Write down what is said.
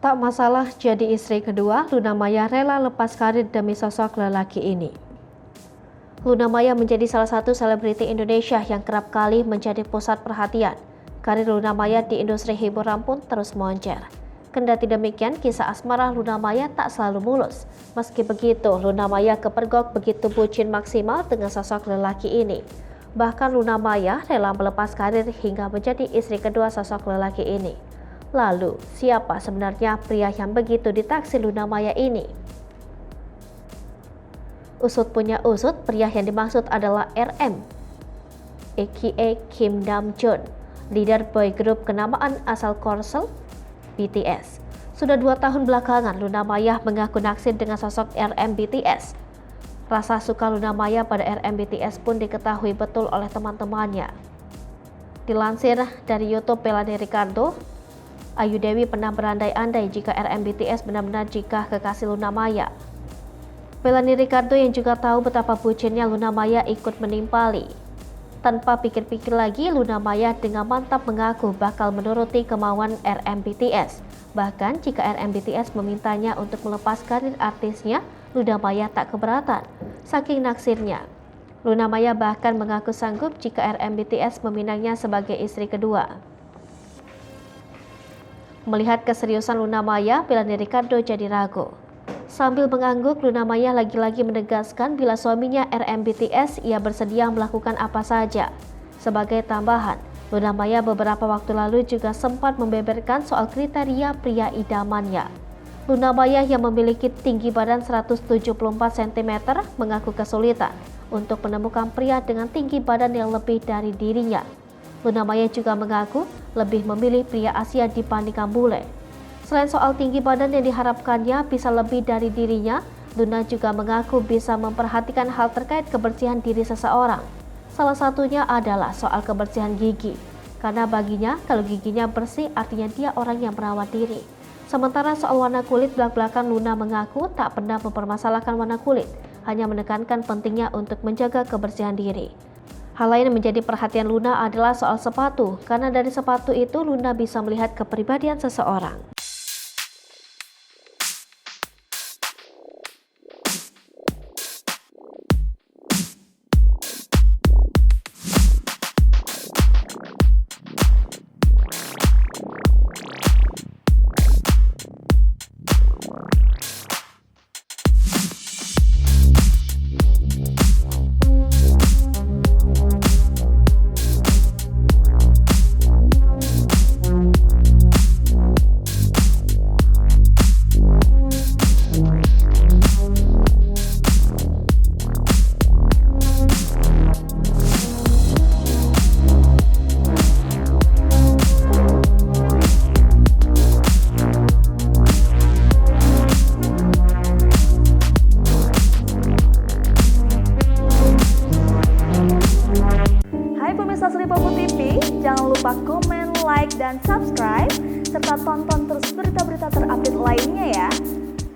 Tak masalah jadi istri kedua, Luna Maya rela lepas karir demi sosok lelaki ini. Luna Maya menjadi salah satu selebriti Indonesia yang kerap kali menjadi pusat perhatian. Karir Luna Maya di industri hiburan pun terus moncer. Kendati demikian, kisah asmara Luna Maya tak selalu mulus. Meski begitu, Luna Maya kepergok begitu bucin maksimal dengan sosok lelaki ini. Bahkan Luna Maya rela melepas karir hingga menjadi istri kedua sosok lelaki ini. Lalu, siapa sebenarnya pria yang begitu ditaksir Luna Maya ini? Usut punya usut, pria yang dimaksud adalah RM, aka Kim Namjoon, leader boy group kenamaan asal Korsel, BTS. Sudah 2 tahun belakangan, Luna Maya mengaku naksir dengan sosok RM BTS. Rasa suka Luna Maya pada RM BTS pun diketahui betul oleh teman-temannya. Dilansir dari YouTube Melanie Ricardo, Ayu Dewi pernah berandai-andai jika RM BTS benar-benar jika kekasih Luna Maya. Melanie Ricardo yang juga tahu betapa bucinnya Luna Maya ikut menimpali. Tanpa pikir-pikir lagi, Luna Maya dengan mantap mengaku bakal menuruti kemauan RM BTS. Bahkan jika RM BTS memintanya untuk melepas karir artisnya, Luna Maya tak keberatan. Saking naksirnya, Luna Maya bahkan mengaku sanggup jika RM BTS meminangnya sebagai istri kedua. Melihat keseriusan Luna Maya, Melanie Ricardo jadi ragu. Sambil mengangguk, Luna Maya lagi-lagi menegaskan bila suaminya RM BTS ia bersedia melakukan apa saja. Sebagai tambahan, Luna Maya beberapa waktu lalu juga sempat membeberkan soal kriteria pria idamannya. Luna Maya yang memiliki tinggi badan 174 cm mengaku kesulitan untuk menemukan pria dengan tinggi badan yang lebih dari dirinya. Luna Maya juga mengaku lebih memilih pria Asia dibandingkan bule. Selain soal tinggi badan yang diharapkannya bisa lebih dari dirinya, Luna juga mengaku bisa memperhatikan hal terkait kebersihan diri seseorang. Salah satunya adalah soal kebersihan gigi, karena baginya kalau giginya bersih artinya dia orang yang merawat diri. Sementara soal warna kulit, belak-belakan Luna mengaku tak pernah mempermasalahkan warna kulit, hanya menekankan pentingnya untuk menjaga kebersihan diri. Hal lain yang menjadi perhatian Luna adalah soal sepatu, karena dari sepatu itu Luna bisa melihat kepribadian seseorang. Jangan lupa komen, like, dan subscribe, serta tonton terus berita-berita terupdate lainnya ya.